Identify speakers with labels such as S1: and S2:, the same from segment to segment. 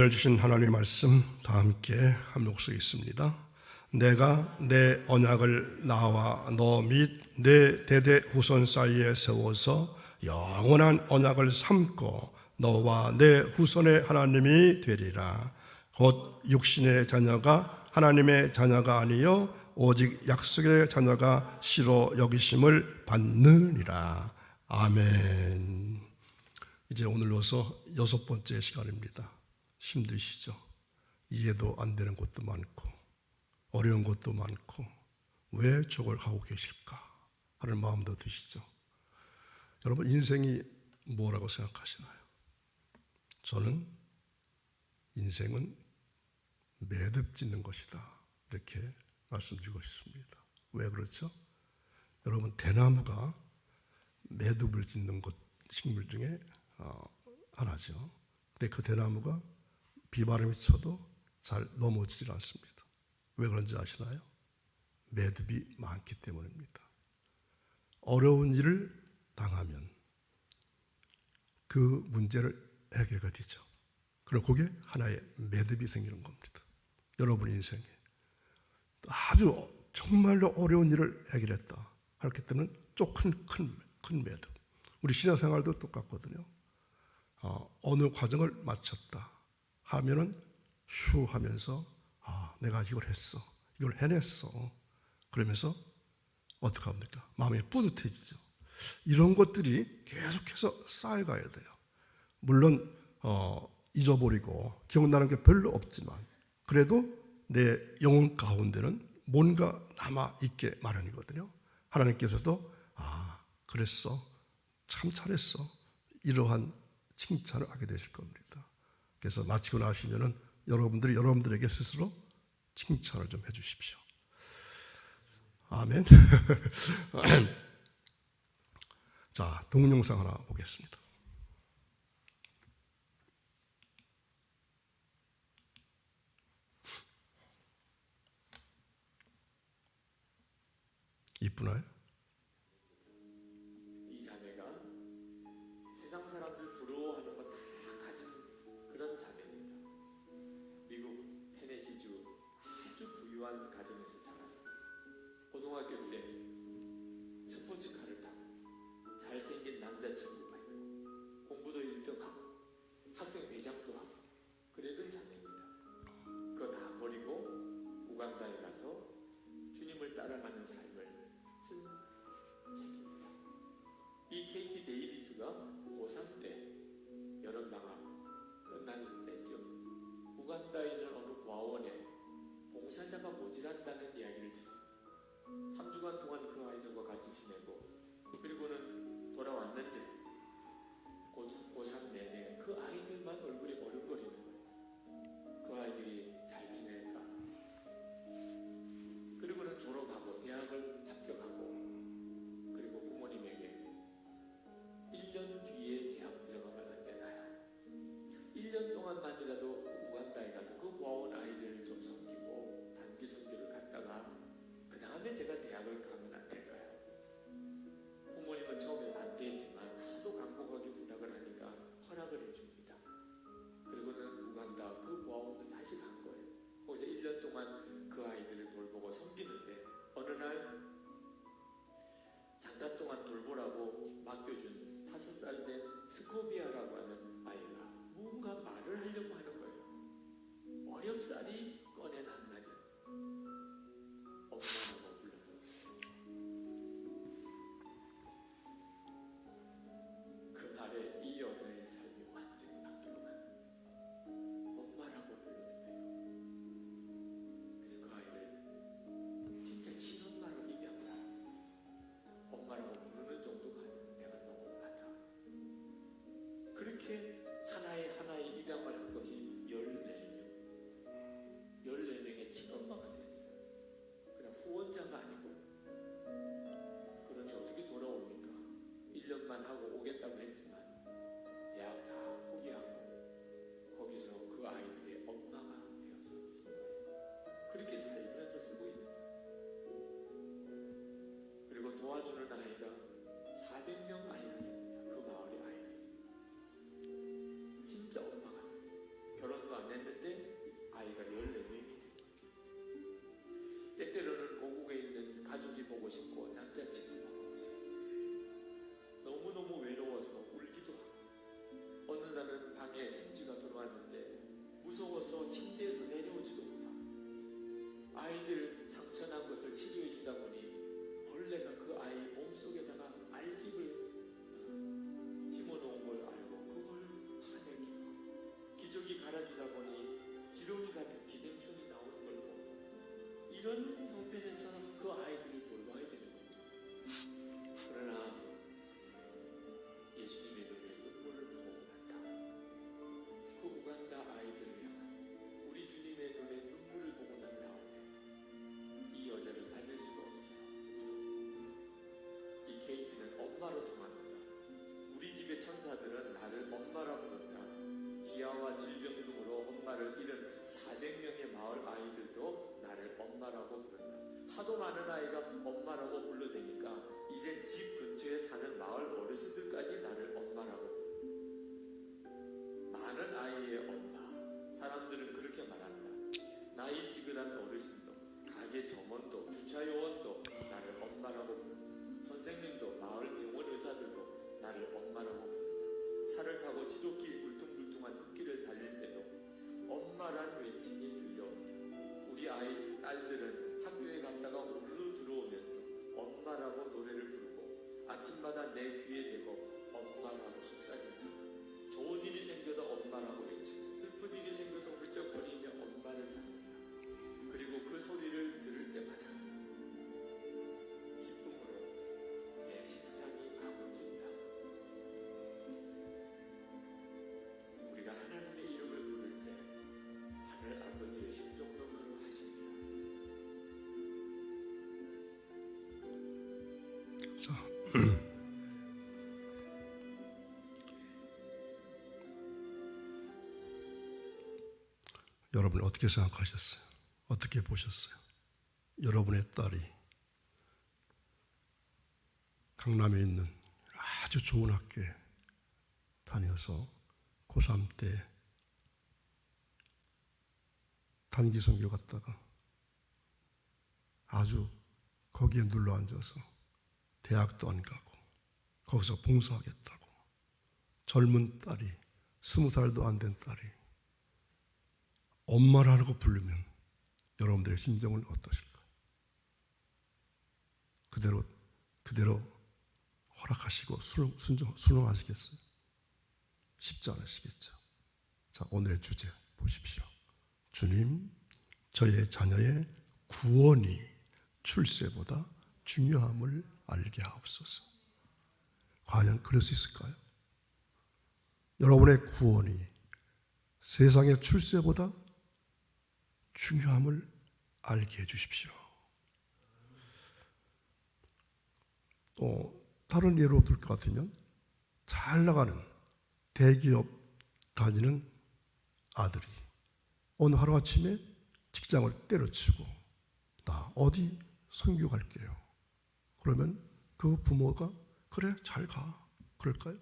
S1: 오늘 주신 하나님의 말씀 다 함께 합독하겠습니다. 내가 내 언약을 나와 너 및 내 대대 후손 사이에 세워서 영원한 언약을 삼고 너와 내 후손의 하나님이 되리라. 곧 육신의 자녀가 하나님의 자녀가 아니요 오직 약속의 자녀가 실로 여기심을 받느니라. 아멘. 이제 오늘로서 6번째 시간입니다. 힘드시죠? 이해도 안 되는 것도 많고 어려운 것도 많고 왜 저걸 하고 계실까 하는 마음도 드시죠? 여러분, 인생이 뭐라고 생각하시나요? 저는 인생은 매듭 짓는 것이다, 이렇게 말씀드리고 싶습니다. 왜 그렇죠? 여러분, 대나무가 매듭을 짓는 것, 식물 중에 하나죠. 근데 그 대나무가 비바람이 쳐도 잘 넘어지질 않습니다. 왜 그런지 아시나요? 매듭이 많기 때문입니다. 어려운 일을 당하면 그 문제를 해결가 되죠. 그리고 그게 하나의 매듭이 생기는 겁니다. 여러분 인생에 아주 정말로 어려운 일을 해결했다 하기 때문에 좀 큰 매듭. 우리 신앙생활도 똑같거든요. 어느 과정을 마쳤다 하면은 슈 하면서 내가 이걸 했어, 이걸 해냈어, 그러면서 어떻게 합니까? 마음이 뿌듯해지죠. 이런 것들이 계속해서 쌓여가야 돼요. 물론 잊어버리고 기억나는 게 별로 없지만 그래도 내 영혼 가운데는 뭔가 남아있게 마련이거든요. 하나님께서도 그랬어, 참 잘했어, 이러한 칭찬을 하게 되실 겁니다. 그래서 마치고 나시면은 여러분들이 여러분들에게 스스로 칭찬을 좀 해주십시오. 아멘. 자, 동영상 하나 보겠습니다. 이쁘나요?
S2: 이 자매가 세상 사람들 부러워하는 거 다 가진 그런 자매입니다. 미국 테네시주 아주 부유한 가정에서 자랐습니다. 고등학교 때 스포츠카를 타고 잘생긴 남자친구가 있고 공부도 1등하고 학생 대장도 하고 그랬던 자매입니다. 그거 다 버리고 우간다에 가서 주님을 따라가는 삶을 쓴 책입니다. 이 케이티 데이비스가 고3 때 여름방학 끝난 때쯤 우간다에 있는 어느 과원에 봉사자가 모자란다는 이야기를 듣습니다. 3주간 동안 그 아이들과 같이 지내고 그리고는 돌아왔는데 고3 내내 그 아이들만 얼굴이 머뭇거리는 거예요. 그 아이들이 잘 지낼까? 그리고는 졸업하고 대학을 합격하고 그리고 부모님에게 1년 뒤에 대학 들어가면 안 되나요? 1년 동안만이라도 우간다에 가서 그 고아원 아이들을 좀 섬기고 단기 선교를 갔다가 그 다음에 제가 대학을 가면 안 될까요? 부모님은 처음에 반대했지만 하도 강곡하게 부탁을 하니까 허락을 해줍니다. 그리고는 우간다 그 고아원을 다시 간 거예요. 거기서 1년 동안 그 아이들을 돌보고 섬기는데 어느 날 잠깐 동안 돌보라고 맡겨준 5살 된 스코비아라고 하는 아이가 뭔가 말을 하려고 하는 거예요. 어렵사리 꺼낸 한마디, 엄마라고 불러서 그날에 이 여자의 삶이 완전히 싶고 남자친구 만나고 싶고 너무너무 외로워서 울기도 하고 어느 날은 방에 생쥐가 들어왔는데 무서워서 침대에서 내려오지도 못하고 아이들 상처난 것을 치료해 주다 보니 벌레가 그 아이 몸속에다가 알집을 심어놓은 걸 알고 그걸 파내기도 하고 기저귀 갈아주다 보니 지렁이 같은 기생충이 나오는 걸 보고 이런 형편에서 그 아이들을 돌봐야 되는 거예요. 그러나 예수님의 눈에 눈물을 보고 난다. 그 우간다 아이들을 향한 우리 주님의 눈에 눈물을 보고 난 다음에 이 여자를 받을 수가 없어요. 이 케이트는 엄마로 통한다. 우리 집의 천사들은 나를 엄마라 부른다. 기아와 질병 등으로 엄마를 잃은 400명의 마을 아이들도 나를 엄마라고 부른다. 하도 많은 아이가 엄마라고 불러대니까 이제 집 근처에 사는 마을 어르신들까지 나를 엄마라고 부른다. 많은 아이의 엄마. 사람들은 그렇게 말한다. 나이 지긋한 어르신도 가게 점원도 주차요원도 나를 엄마라고 부른다. 선생님도 마을 병원 의사들도 나를 엄마라고 부른다. 차를 타고 지도길 울퉁불퉁한 흙길을 달릴 때도 엄마란 외침이 들려옵니다. 우리 아이 딸들은 학교에 갔다가 울루 들어오면서 엄마라고 노래를 부르고 아침마다 내 귀에 대고 엄마라고 속삭인다. 좋은 일이 생겨도 엄마라고 외치고 슬픈 일이 생겨도 훌쩍거리며 엄마를 부른다. 그리고 그 소리를 들을 때마다 기쁨으로 내 심장이 아군진다. 우리가 하나님의 이름을 부를 때 하늘 아버지의 심정도 그러하십니다.
S1: 여러분 어떻게 생각하셨어요? 어떻게 보셨어요? 여러분의 딸이 강남에 있는 아주 좋은 학교에 다녀서 고3 때 단기 선교 갔다가 아주 거기에 눌러 앉아서 대학도 안 가고 거기서 봉사하겠다고 젊은 딸이 20살도 안 된 딸이 엄마라고 부르면 여러분들의 심정은 어떠실까요? 그대로 허락하시고 순응하시겠어요? 쉽지 않으시겠죠? 자, 오늘의 주제 보십시오. 주님, 저의 자녀의 구원이 출세보다 중요함을 알게 하옵소서. 과연 그럴 수 있을까요? 여러분의 구원이 세상의 출세보다 중요함을 알게 해주십시오. 또 다른 예로 들 것 같으면 잘 나가는 대기업 다니는 아들이 어느 하루아침에 직장을 때려치고 나 어디 선교 갈게요. 그러면 그 부모가 그래 잘 가. 그럴까요?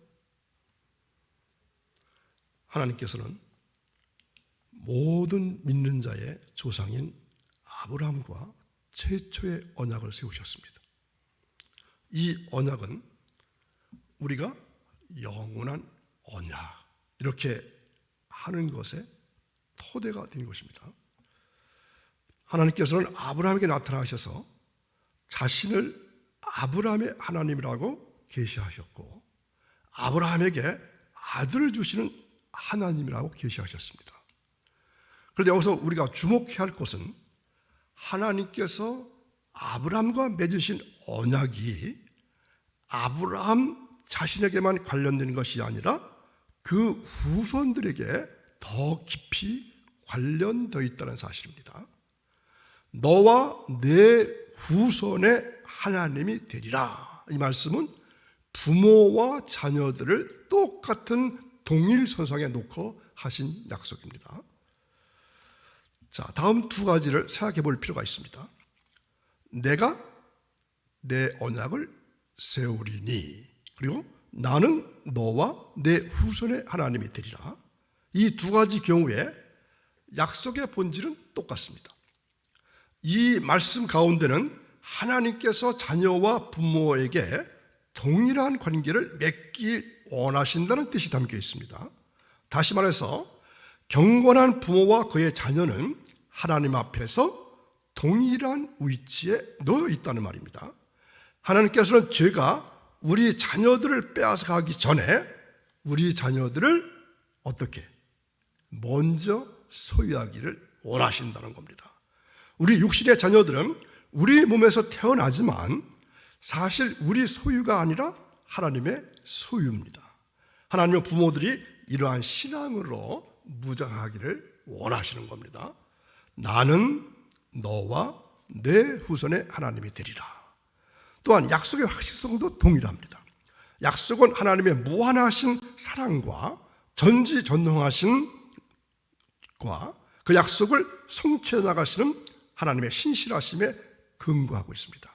S1: 하나님께서는 모든 믿는 자의 조상인 아브라함과 최초의 언약을 세우셨습니다. 이 언약은 우리가 영원한 언약 이렇게 하는 것에 토대가 된 것입니다. 하나님께서는 아브라함에게 나타나셔서 자신을 아브라함의 하나님이라고 계시하셨고 아브라함에게 아들을 주시는 하나님이라고 계시하셨습니다. 그런데 여기서 우리가 주목해야 할 것은 하나님께서 아브라함과 맺으신 언약이 아브라함 자신에게만 관련된 것이 아니라 그 후손들에게 더 깊이 관련되어 있다는 사실입니다. 너와 내 후손의 하나님이 되리라. 이 말씀은 부모와 자녀들을 똑같은 동일선상에 놓고 하신 약속입니다. 자, 다음 두 가지를 생각해 볼 필요가 있습니다. 내가 내 언약을 세우리니 그리고 나는 너와 내 후손의 하나님이 되리라. 이 두 가지 경우에 약속의 본질은 똑같습니다. 이 말씀 가운데는 하나님께서 자녀와 부모에게 동일한 관계를 맺길 원하신다는 뜻이 담겨 있습니다. 다시 말해서 경건한 부모와 그의 자녀는 하나님 앞에서 동일한 위치에 놓여 있다는 말입니다. 하나님께서는 죄가 우리 자녀들을 빼앗아 가기 전에 우리 자녀들을 어떻게 먼저 소유하기를 원하신다는 겁니다. 우리 육신의 자녀들은 우리 몸에서 태어나지만 사실 우리 소유가 아니라 하나님의 소유입니다. 하나님의 부모들이 이러한 신앙으로 무장하기를 원하시는 겁니다. 나는 너와 내 후손의 하나님이 되리라. 또한 약속의 확실성도 동일합니다. 약속은 하나님의 무한하신 사랑과 전지전능하신 그 약속을 성취해 나가시는 하나님의 신실하심에 근거하고 있습니다.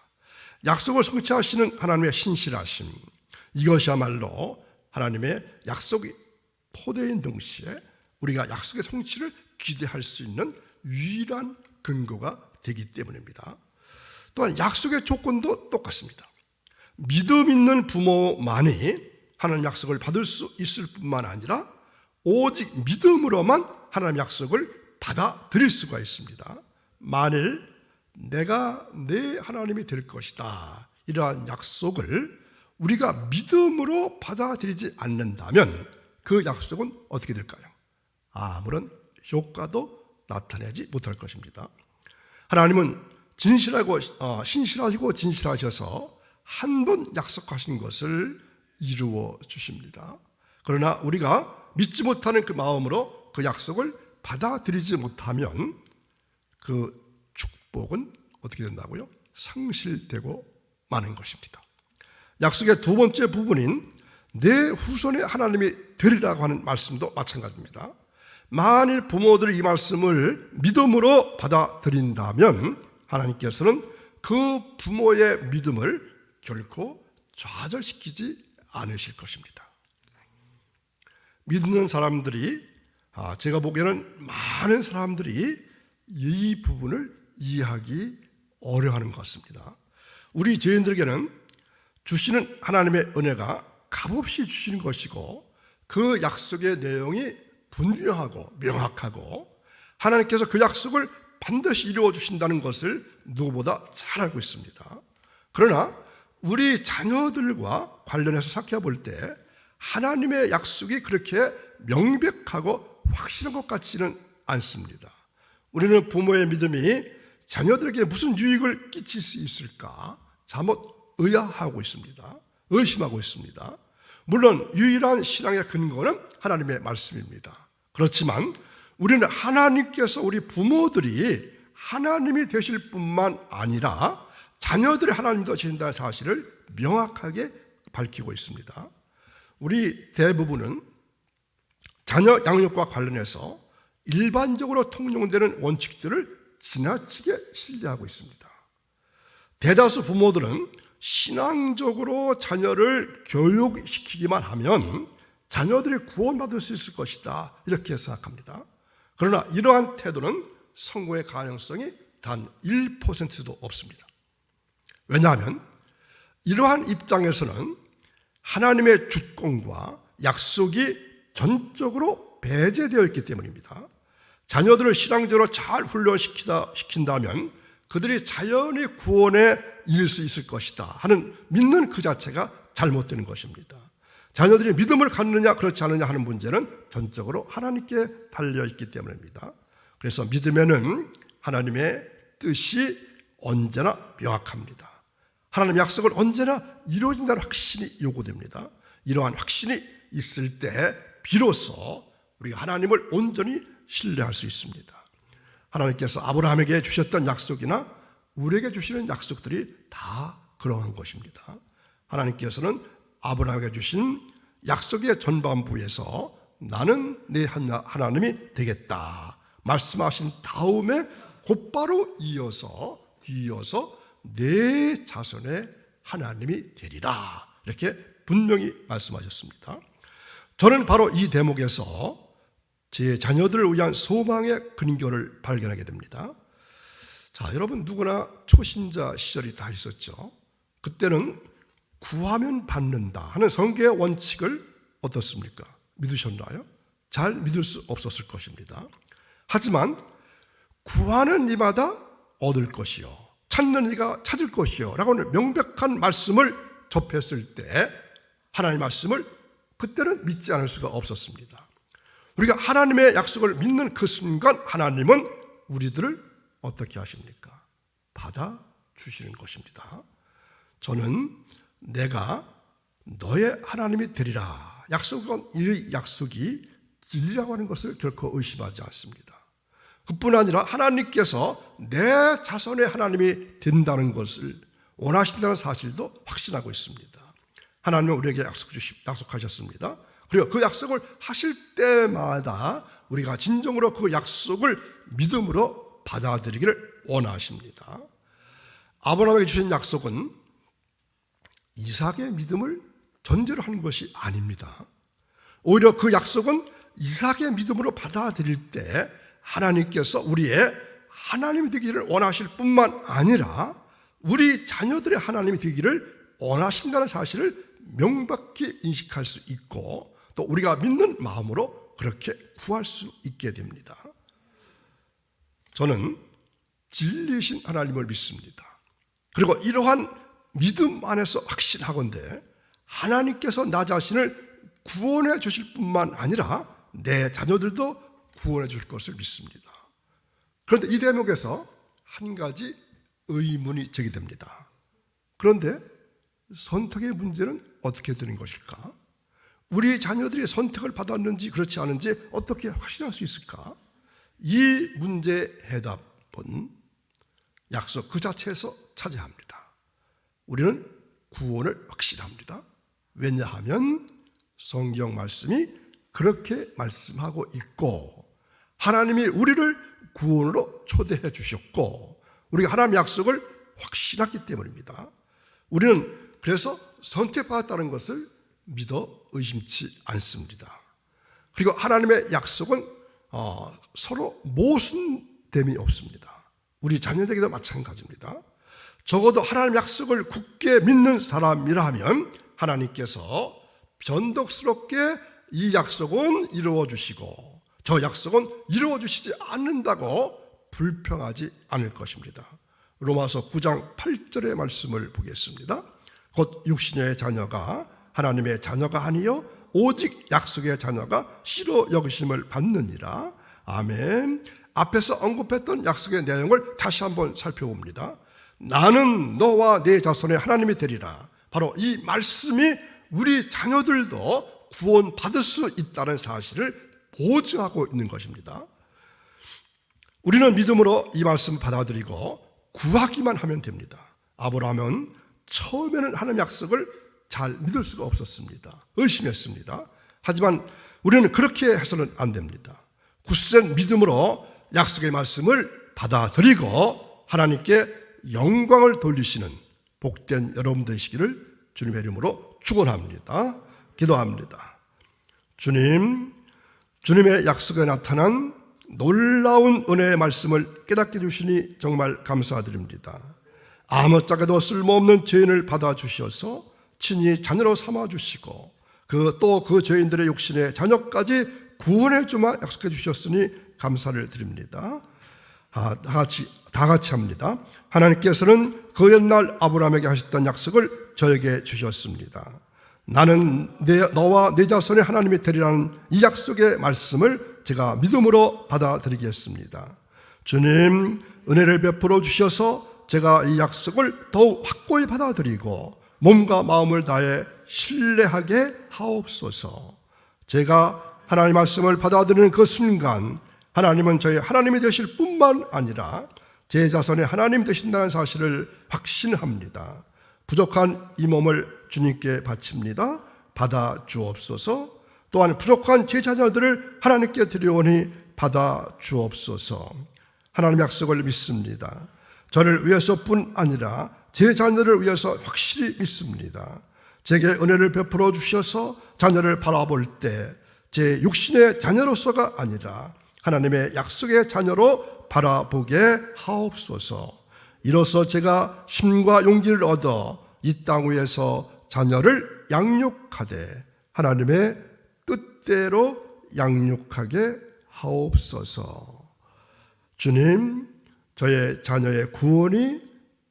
S1: 약속을 성취하시는 하나님의 신실하심, 이것이야말로 하나님의 약속의 토대인 동시에 우리가 약속의 성취를 기대할 수 있는 유일한 근거가 되기 때문입니다. 또한 약속의 조건도 똑같습니다. 믿음 있는 부모만이 하나님 약속을 받을 수 있을 뿐만 아니라 오직 믿음으로만 하나님 약속을 받아들일 수가 있습니다. 만일 내가 내 하나님이 될 것이다, 이러한 약속을 우리가 믿음으로 받아들이지 않는다면 그 약속은 어떻게 될까요? 아무런 효과도 나타내지 못할 것입니다. 하나님은 신실하시고 진실하셔서 한 번 약속하신 것을 이루어 주십니다. 그러나 우리가 믿지 못하는 그 마음으로 그 약속을 받아들이지 못하면 그 축복은 어떻게 된다고요? 상실되고 마는 것입니다. 약속의 두 번째 부분인 내 후손의 하나님이 되리라고 하는 말씀도 마찬가지입니다. 만일 부모들이 이 말씀을 믿음으로 받아들인다면 하나님께서는 그 부모의 믿음을 결코 좌절시키지 않으실 것입니다. 믿는 사람들이, 제가 보기에는 많은 사람들이 이 부분을 이해하기 어려워하는 것 같습니다. 우리 죄인들에게는 주시는 하나님의 은혜가 값없이 주시는 것이고 그 약속의 내용이 분명하고 명확하고 하나님께서 그 약속을 반드시 이루어 주신다는 것을 누구보다 잘 알고 있습니다. 그러나 우리 자녀들과 관련해서 살펴볼 때 하나님의 약속이 그렇게 명백하고 확실한 것 같지는 않습니다. 우리는 부모의 믿음이 자녀들에게 무슨 유익을 끼칠 수 있을까 잘못 의아하고 있습니다. 의심하고 있습니다. 물론 유일한 신앙의 근거는 하나님의 말씀입니다. 그렇지만 우리는 하나님께서 우리 부모들이 하나님이 되실 뿐만 아니라 자녀들의 하나님이 되신다는 사실을 명확하게 밝히고 있습니다. 우리 대부분은 자녀 양육과 관련해서 일반적으로 통용되는 원칙들을 지나치게 신뢰하고 있습니다. 대다수 부모들은 신앙적으로 자녀를 교육시키기만 하면 자녀들이 구원받을 수 있을 것이다, 이렇게 생각합니다. 그러나 이러한 태도는 성공의 가능성이 단 1%도 없습니다. 왜냐하면 이러한 입장에서는 하나님의 주권과 약속이 전적으로 배제되어 있기 때문입니다. 자녀들을 신앙적으로 잘 훈련시킨다면 그들이 자연히 구원에 이를 수 있을 것이다 하는 믿는 그 자체가 잘못되는 것입니다. 자녀들이 믿음을 갖느냐 그렇지 않느냐 하는 문제는 전적으로 하나님께 달려있기 때문입니다. 그래서 믿음에는 하나님의 뜻이 언제나 명확합니다. 하나님의 약속은 언제나 이루어진다는 확신이 요구됩니다. 이러한 확신이 있을 때 비로소 우리가 하나님을 온전히 신뢰할 수 있습니다. 하나님께서 아브라함에게 주셨던 약속이나 우리에게 주시는 약속들이 다 그러한 것입니다. 하나님께서는 아브라함에게 주신 약속의 전반부에서 나는 네 하나님이 되겠다 말씀하신 다음에 곧바로 이어서 내 자손의 하나님이 되리라 이렇게 분명히 말씀하셨습니다. 저는 바로 이 대목에서 제 자녀들을 위한 소망의 근거를 발견하게 됩니다. 자, 여러분 누구나 초신자 시절이 다 있었죠. 그때는 구하면 받는다 하는 성경의 원칙을 어떻습니까? 믿으셨나요? 잘 믿을 수 없었을 것입니다. 하지만 구하는 이마다 얻을 것이요, 찾는 이가 찾을 것이요 라고는 명백한 말씀을 접했을 때 하나님의 말씀을 그때는 믿지 않을 수가 없었습니다. 우리가 하나님의 약속을 믿는 그 순간 하나님은 우리들을 어떻게 하십니까? 받아주시는 것입니다. 저는 내가 너의 하나님이 되리라 약속은 이 약속이 진리라고 하는 것을 결코 의심하지 않습니다. 그뿐 아니라 하나님께서 내 자손의 하나님이 된다는 것을 원하신다는 사실도 확신하고 있습니다. 하나님은 우리에게 약속하셨습니다. 그리고 그 약속을 하실 때마다 우리가 진정으로 그 약속을 믿음으로 받아들이기를 원하십니다. 아브라함에게 주신 약속은 이삭의 믿음을 전제로 한 것이 아닙니다. 오히려 그 약속은 이삭의 믿음으로 받아들일 때 하나님께서 우리의 하나님이 되기를 원하실 뿐만 아니라 우리 자녀들의 하나님이 되기를 원하신다는 사실을 명백히 인식할 수 있고 또 우리가 믿는 마음으로 그렇게 구할 수 있게 됩니다. 저는 진리이신 하나님을 믿습니다. 그리고 이러한 믿음 안에서 확신하건대 하나님께서 나 자신을 구원해 주실 뿐만 아니라 내 자녀들도 구원해 줄 것을 믿습니다. 그런데 이 대목에서 한 가지 의문이 제기됩니다. 그런데 선택의 문제는 어떻게 되는 것일까? 우리 자녀들이 선택을 받았는지 그렇지 않은지 어떻게 확신할 수 있을까? 이 문제의 해답은 약속 그 자체에서 찾아야 합니다. 우리는 구원을 확신합니다. 왜냐하면 성경 말씀이 그렇게 말씀하고 있고 하나님이 우리를 구원으로 초대해 주셨고 우리가 하나님의 약속을 확신했기 때문입니다. 우리는 그래서 선택받았다는 것을 믿어 의심치 않습니다. 그리고 하나님의 약속은 서로 모순됨이 없습니다. 우리 자녀들에게도 마찬가지입니다. 적어도 하나님의 약속을 굳게 믿는 사람이라면 하나님께서 변덕스럽게 이 약속은 이루어 주시고 저 약속은 이루어 주시지 않는다고 불평하지 않을 것입니다. 로마서 9장 8절의 말씀을 보겠습니다. 곧 육신의 자녀가 하나님의 자녀가 아니요 오직 약속의 자녀가 씨로 여기심을 받느니라. 아멘. 앞에서 언급했던 약속의 내용을 다시 한번 살펴봅니다. 나는 너와 내 자손의 하나님이 되리라. 바로 이 말씀이 우리 자녀들도 구원받을 수 있다는 사실을 보증하고 있는 것입니다. 우리는 믿음으로 이 말씀 받아들이고 구하기만 하면 됩니다. 아브라함은 처음에는 하나님의 약속을 잘 믿을 수가 없었습니다. 의심했습니다. 하지만 우리는 그렇게 해서는 안 됩니다. 굳센 믿음으로 약속의 말씀을 받아들이고 하나님께 영광을 돌리시는 복된 여러분 되시기를 주님의 이름으로 축원합니다. 기도합니다. 주님, 주님의 약속에 나타난 놀라운 은혜의 말씀을 깨닫게 해주시니 정말 감사드립니다. 아무짝에도 쓸모없는 죄인을 받아주셔서 친히 자녀로 삼아주시고 또 그 죄인들의 육신의 자녀까지 구원해 주마 약속해 주셨으니 감사를 드립니다. 다 같이 합니다. 하나님께서는 그 옛날 아브라함에게 하셨던 약속을 저에게 주셨습니다. 나는 너와 내 자손의 하나님이 되리라는 이 약속의 말씀을 제가 믿음으로 받아들이겠습니다. 주님, 은혜를 베풀어 주셔서 제가 이 약속을 더욱 확고히 받아들이고 몸과 마음을 다해 신뢰하게 하옵소서. 제가 하나님의 말씀을 받아들이는 그 순간 하나님은 저의 하나님이 되실 뿐만 아니라 제 자손의 하나님이 되신다는 사실을 확신합니다. 부족한 이 몸을 주님께 바칩니다. 받아 주옵소서. 또한 부족한 제 자녀들을 하나님께 드려오니 받아 주옵소서. 하나님의 약속을 믿습니다. 저를 위해서뿐 아니라 제 자녀를 위해서 확실히 믿습니다. 제게 은혜를 베풀어 주셔서 자녀를 바라볼 때 제 육신의 자녀로서가 아니라 하나님의 약속의 자녀로 바라보게 하옵소서. 이로써 제가 힘과 용기를 얻어 이 땅 위에서 자녀를 양육하되 하나님의 뜻대로 양육하게 하옵소서. 주님, 저의 자녀의 구원이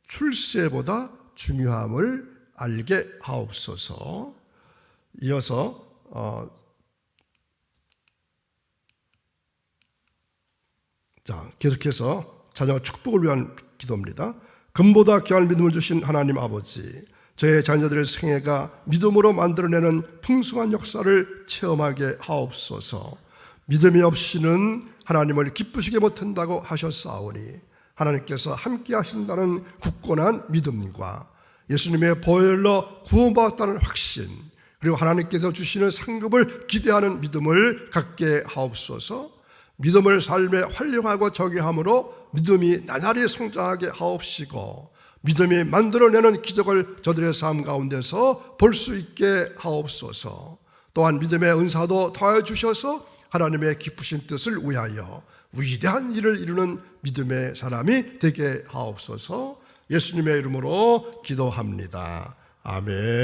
S1: 출세보다 중요함을 알게 하옵소서. 이어서 계속해서 자녀 축복을 위한 기도입니다. 금보다 귀한 믿음을 주신 하나님 아버지, 저의 자녀들의 생애가 믿음으로 만들어내는 풍성한 역사를 체험하게 하옵소서. 믿음이 없이는 하나님을 기쁘시게 못한다고 하셨사오니 하나님께서 함께 하신다는 굳건한 믿음과 예수님의 보혈로 구원받았다는 확신, 그리고 하나님께서 주시는 상급을 기대하는 믿음을 갖게 하옵소서. 믿음을 삶에 활용하고 적용함으로 믿음이 나날이 성장하게 하옵시고 믿음이 만들어내는 기적을 저들의 삶 가운데서 볼 수 있게 하옵소서. 또한 믿음의 은사도 더하여 주셔서 하나님의 기쁘신 뜻을 위하여 위대한 일을 이루는 믿음의 사람이 되게 하옵소서. 예수님의 이름으로 기도합니다. 아멘.